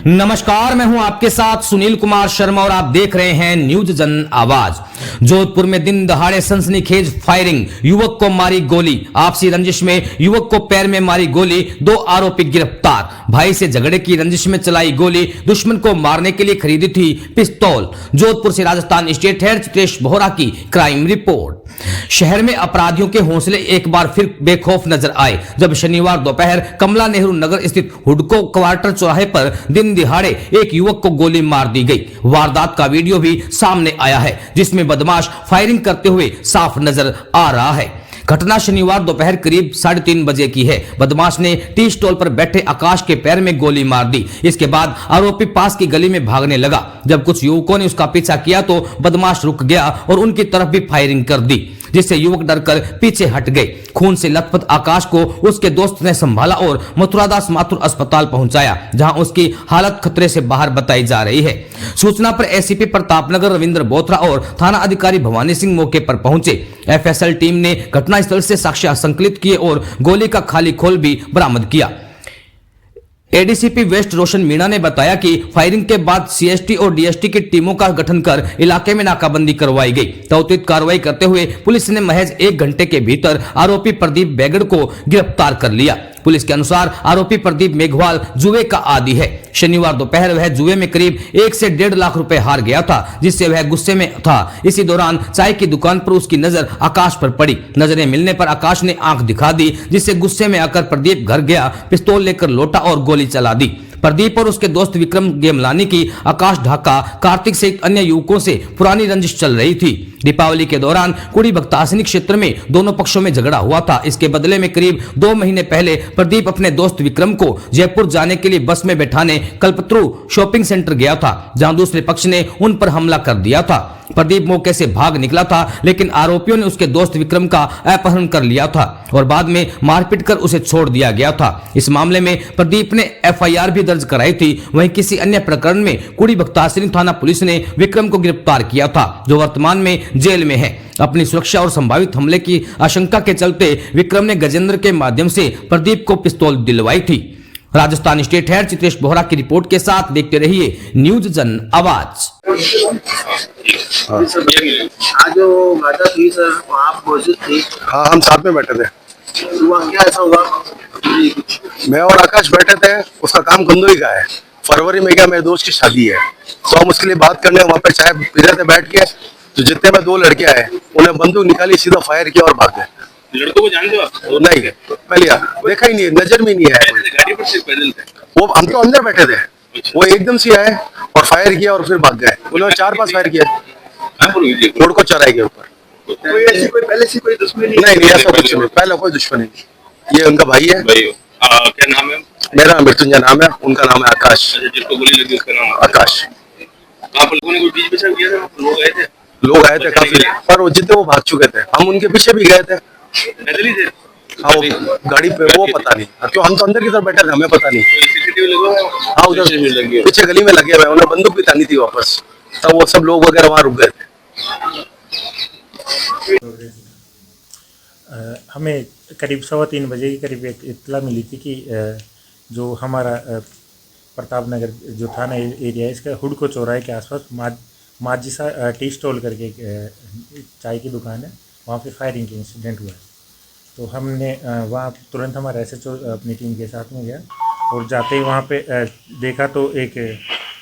नमस्कार, मैं हूं आपके साथ सुनील कुमार शर्मा और आप देख रहे हैं न्यूज जन आवाज। जोधपुर में दिन दहाड़े सनसनीखेज फायरिंग, युवक को मारी गोली। आपसी रंजिश में युवक को पैर में मारी गोली, 2 आरोपी गिरफ्तार। भाई से झगड़े की रंजिश में चलाई गोली, दुश्मन को मारने के लिए खरीदी थी पिस्तौल। जोधपुर से राजस्थान स्टेट हेड चित्रेश बोहरा की क्राइम रिपोर्ट। शहर में अपराधियों के हौसले एक बार फिर बेखौफ नजर आए जब शनिवार दोपहर कमला नेहरू नगर स्थित हुडको क्वार्टर चौराहे पर दिन दिहाड़े एक युवक को गोली मार दी गई। वारदात का वीडियो भी सामने आया है जिसमें बदमाश फायरिंग करते हुए साफ नजर आ रहा है। घटना शनिवार दोपहर करीब 3:30 बजे की है। बदमाश ने टी स्टॉल पर बैठे आकाश के पैर में गोली मार दी। इसके बाद आरोपी पास की गली में भागने लगा। जब कुछ युवकों ने उसका पीछा किया तो बदमाश रुक गया और उनकी तरफ भी फायरिंग कर दी, जिससे युवक डरकर पीछे हट गए। खून से लथपथ आकाश को उसके दोस्त ने संभाला और मथुरादास माथुर अस्पताल पहुंचाया, जहां उसकी हालत खतरे से बाहर बताई जा रही है। सूचना पर एसीपी प्रतापनगर रविंद्र बोथरा और थाना अधिकारी भवानी सिंह मौके पर पहुंचे। एफएसएल टीम ने घटनास्थल से साक्ष्य संकलित किए और गोली का खाली खोल भी बरामद किया। एडीसीपी वेस्ट रोशन मीणा ने बताया कि फायरिंग के बाद सीएसटी और डीएसटी की टीमों का गठन कर इलाके में नाकाबंदी करवाई गई। त्वरित कार्रवाई करते हुए पुलिस ने महज 1 घंटे के भीतर आरोपी प्रदीप बेगड़ को गिरफ्तार कर लिया। पुलिस के अनुसार आरोपी प्रदीप मेघवाल जुए का आदी है। शनिवार दोपहर वह जुए में करीब 1 से 1.5 लाख रुपए हार गया था, जिससे वह गुस्से में था। इसी दौरान चाय की दुकान पर उसकी नजर आकाश पर पड़ी। नजरें मिलने पर आकाश ने आंख दिखा दी, जिससे गुस्से में आकर प्रदीप घर गया, पिस्तौल लेकर लौटा और गोली चला दी। प्रदीप और उसके दोस्त विक्रम गेमलानी की आकाश ढाका, कार्तिक सहित अन्य युवकों से पुरानी रंजिश चल रही थी। दीपावली के दौरान कुड़ी भक्तासनी क्षेत्र में दोनों पक्षों में झगड़ा हुआ था। इसके बदले में करीब 2 महीने पहले प्रदीप अपने दोस्त विक्रम को जयपुर जाने के लिए बस में बैठाने कल्पतरू शॉपिंग सेंटर गया था, जहां दूसरे पक्ष ने उन पर हमला कर दिया था। प्रदीप मौके से भाग निकला था, लेकिन आरोपियों ने उसके दोस्त विक्रम का अपहरण कर लिया था और बाद में मारपीट कर उसे छोड़ दिया गया था। इस मामले में प्रदीप ने एफआईआर भी दर्ज कराई थी। वहीं किसी अन्य प्रकरण में कुड़ी भक्तासनी थाना पुलिस ने विक्रम को गिरफ्तार किया था, जो वर्तमान में जेल में है। अपनी सुरक्षा और संभावित हमले की आशंका के चलते विक्रम ने गजेंद्र के माध्यम से प्रदीप को पिस्तौल दिलवाई थी। राजस्थान स्टेट हेड चित्रेश बोहरा की रिपोर्ट के साथ देखते रहिए न्यूज जन आवाज। आज जो वारदात हुई सर, आप मौजूद थे? हाँ, हम साथ में बैठे थे। हुआ क्या, ऐसा हुआ? मैं और आकाश बैठे थे। उसका काम कंदोई का है। फरवरी में क्या, मेरे दोस्त की शादी है, तो हम उसके लिए बात करने वहाँ पे चाय पी रहे थे बैठ के। तो जितने में 2 लड़के आए, उन्हें बंदूक निकाली, सीधा फायर किया और भाग गए। लड़कों को जानते हो आप? नहीं, पहले देखा ही नहीं, नजर में नहीं आया। गाड़ी पर सिर्फ पैदल थे? वो हम तो अंदर बैठे थे, वो एकदम से आए और फायर किया और फिर भाग गए। उन्होंने 4-5 फायर किया रोड को चौराहे के ऊपर। कोई ऐसी कोई पहले से कोई दुश्मनी नहीं, ऐसा कुछ नहीं, पहले कोई दुश्मनी नहीं। ये उनका भाई है। क्या नाम है? मेरा मृत्युंजय नाम है, उनका नाम है आकाश। जिसको गोली लगी उसका नाम आकाश। आप लोगों ने कोई बीच बचाव किया था? लोग आए थे काफी, पर वो जितने वो भाग चुके थे। हम उनके पीछे भी गए थे। पैदल ही थे? हाँ, वो गाड़ी पे, वो पता नहीं क्यों, हम तो अंदर की तरफ बैठे थे, हमें पता नहीं। सीसीटीवी लगा हुआ है? हाँ, उधर पीछे गली में लगे हुए, उन्हें बंदूक भी तानी थी वापस, तब वो सब लोग वगैरह वहाँ रुक गए थे। हमें करीब 3:15 बजे के करीब एक इत्तला मिली थी कि जो हमारा प्रताप नगर जो थाना एरिया है, इसका हुडको चौराहे के आसपास माजिसा टी स्टॉल करके एक चाय की दुकान है, वहाँ पे फायरिंग के इंसिडेंट हुआ है। तो हमने वहाँ तुरंत हमारा एसएचओ अपनी टीम के साथ में गया और जाते ही वहाँ पे देखा तो एक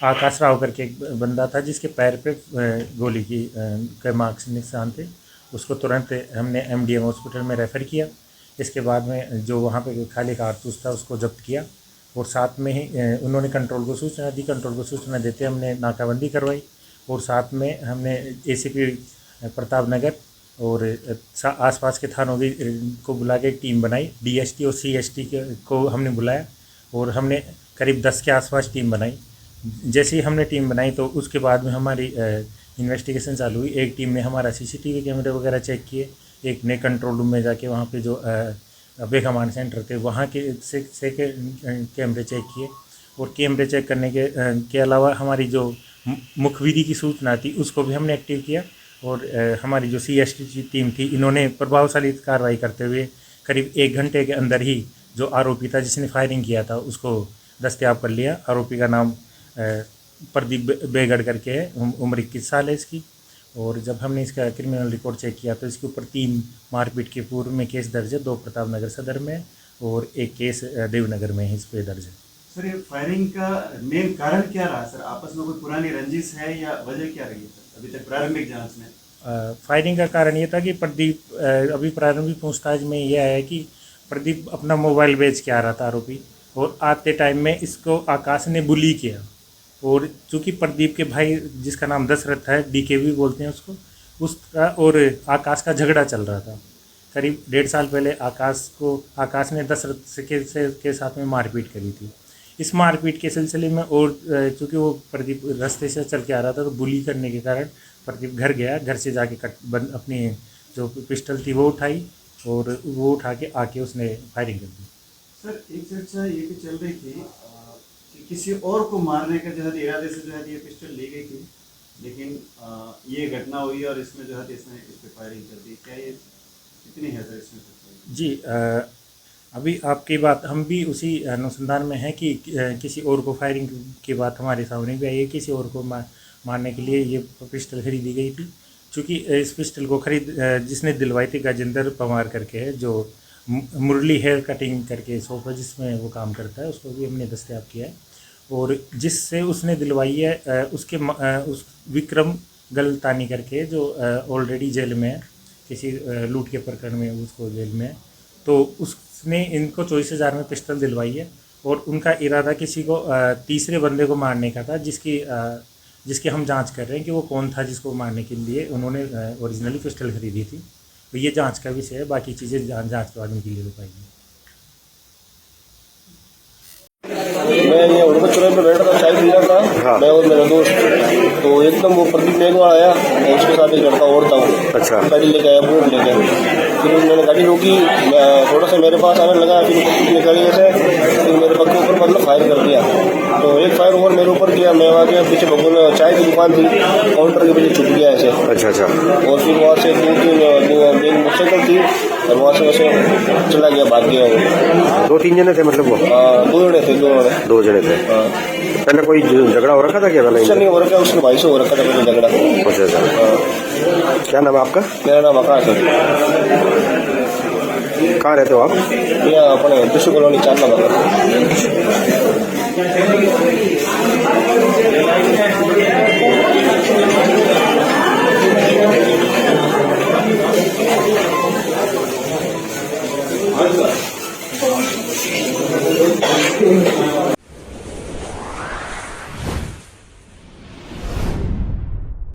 आकाश राव करके एक बंदा था, जिसके पैर पे गोली की के मार्क्स निशान थे। उसको तुरंत हमने एमडीएम हॉस्पिटल में रेफ़र किया। इसके बाद में जो वहाँ पे खाली कारतूस था उसको जब्त किया और साथ में ही उन्होंने कंट्रोल को सूचना दी। कंट्रोल को सूचना देते हमने नाकाबंदी करवाई और साथ में हमने एसीपी प्रताप नगर और आसपास के थानों को बुला के एक टीम बनाई। डीएसटी और सीएसटी को हमने बुलाया और हमने करीब 10 के आसपास टीम बनाई। जैसे ही हमने टीम बनाई तो उसके बाद में हमारी इन्वेस्टिगेशन चालू हुई। एक टीम ने हमारा सीसीटीवी कैमरे वगैरह चेक किए, एक ने कंट्रोल रूम में जाके वहाँ पे जो अभय कमांड सेंटर थे वहाँ के से कैमरे चेक किए और कैमरे चेक करने के अलावा हमारी जो मुखबिरी की सूचना थी उसको भी हमने एक्टिव किया और हमारी जो सीएसटी की टीम थी, इन्होंने प्रभावशाली कार्रवाई करते हुए करीब 1 घंटे के अंदर ही जो आरोपी था जिसने फायरिंग किया था उसको दस्तयाब कर लिया। आरोपी का नाम प्रदीप बेगड़ करके है, उम्र 21 साल है इसकी। और जब हमने इसका क्रिमिनल रिकॉर्ड चेक किया तो इसके ऊपर 3 मारपीट के पूर्व में केस दर्ज है, 2 प्रताप नगर सदर में और 1 केस देवनगर में इस पे दर्ज है। सर ये फायरिंग का मेन कारण क्या रहा सर? आपस में कोई पुरानी रंजिश है या वजह क्या रही है सर अभी तक प्रारंभिक जांच में? फायरिंग का कारण ये था कि प्रदीप अभी प्रारंभिक पूछताछ में ये आया कि प्रदीप अपना मोबाइल बेच के आ रहा था आरोपी, और आते टाइम में इसको आकाश ने बुली किया। और चूँकि प्रदीप के भाई जिसका नाम दशरथ है, DKV बोलते हैं उसको, उसका और आकाश का झगड़ा चल रहा था। करीब 1.5 साल पहले आकाश ने दशरथ के साथ में मारपीट करी थी। इस मारपीट के सिलसिले में और चूँकि वो प्रदीप रास्ते से चल के आ रहा था तो बुली करने के कारण प्रदीप घर गया, घर से जाके अपनी जो पिस्टल थी वो उठाई और वो उठा के आके उसने फायरिंग कर दी। सर एक चर्चा ये भी चल रही थी कि किसी और को मारने का जो है इरादे से जो है ये पिस्टल ली गई थी, लेकिन ये घटना हुई और इसमें जो है इसने इस पर फायरिंग कर दी। क्या ये कितनी है सर इसमें? जी अभी आपकी बात हम भी उसी अनुसंधान में हैं कि किसी और को फायरिंग की बात हमारे सामने भी आई है। किसी और को मारने के लिए ये पिस्टल खरीदी गई थी। चूँकि इस पिस्टल को जिसने दिलवाई थी गजेंद्र पवार करके है, जो मुरली हेयर कटिंग करके शॉप है जिसमें वो काम करता है, उसको भी हमने दस्तयाब किया है। और जिससे उसने दिलवाई है उस विक्रम गलतानी करके जो ऑलरेडी जेल में है, किसी लूट के प्रकरण में उसको जेल में है, तो उसने इनको 24,000 में पिस्टल दिलवाई है। और उनका इरादा किसी को तीसरे बंदे को मारने का था, जिसकी हम जांच कर रहे हैं कि वो कौन था जिसको मारने के लिए उन्होंने ओरिजिनली पिस्टल खरीदी थी। तो ये जांच का विषय है, बाकी चीज़ें जांच के बाद उनके लिए हो पाएगी। मैं ये उड़बचरे पे बैठा था, चाय पी रहा था मैं और मेरा दोस्त। तो एकदम वो प्रदीप मेघवाल आया और उसके साथ एक लड़का और था। अच्छा, गाड़ी लेके आया, बूट लेके। फिर मैंने गाड़ी रोकी, थोड़ा सा मेरे पास आने लगा, फिर निकली ऐसे, फिर मेरे पग के ऊपर मतलब फायर कर दिया। तो एक फायर ओवर मेरे ऊपर किया, मैं वहाँ गया पीछे बगल चाय की दुकान थी, काउंटर के पीछे छुप गया ऐसे। अच्छा। और फिर वहाँ से 2-3 मोटरसाइकिल थी और वहाँ से वैसे चला गया, भाग गया वो। 2-3 जने थे मतलब वो? हाँ, 2 जने थे। 2 जने थे। हाँ। पहले कोई झगड़ा हो रखा था क्या? पहले नहीं हो रखा, उसके भाई से हो रखा था पहले झगड़ा। अच्छा। क्या नाम है आपका? मेरा नाम आकाश है। कहाँ रहते हो आप? यहाँ अपने विश्व कॉलोनी 4 नंबर।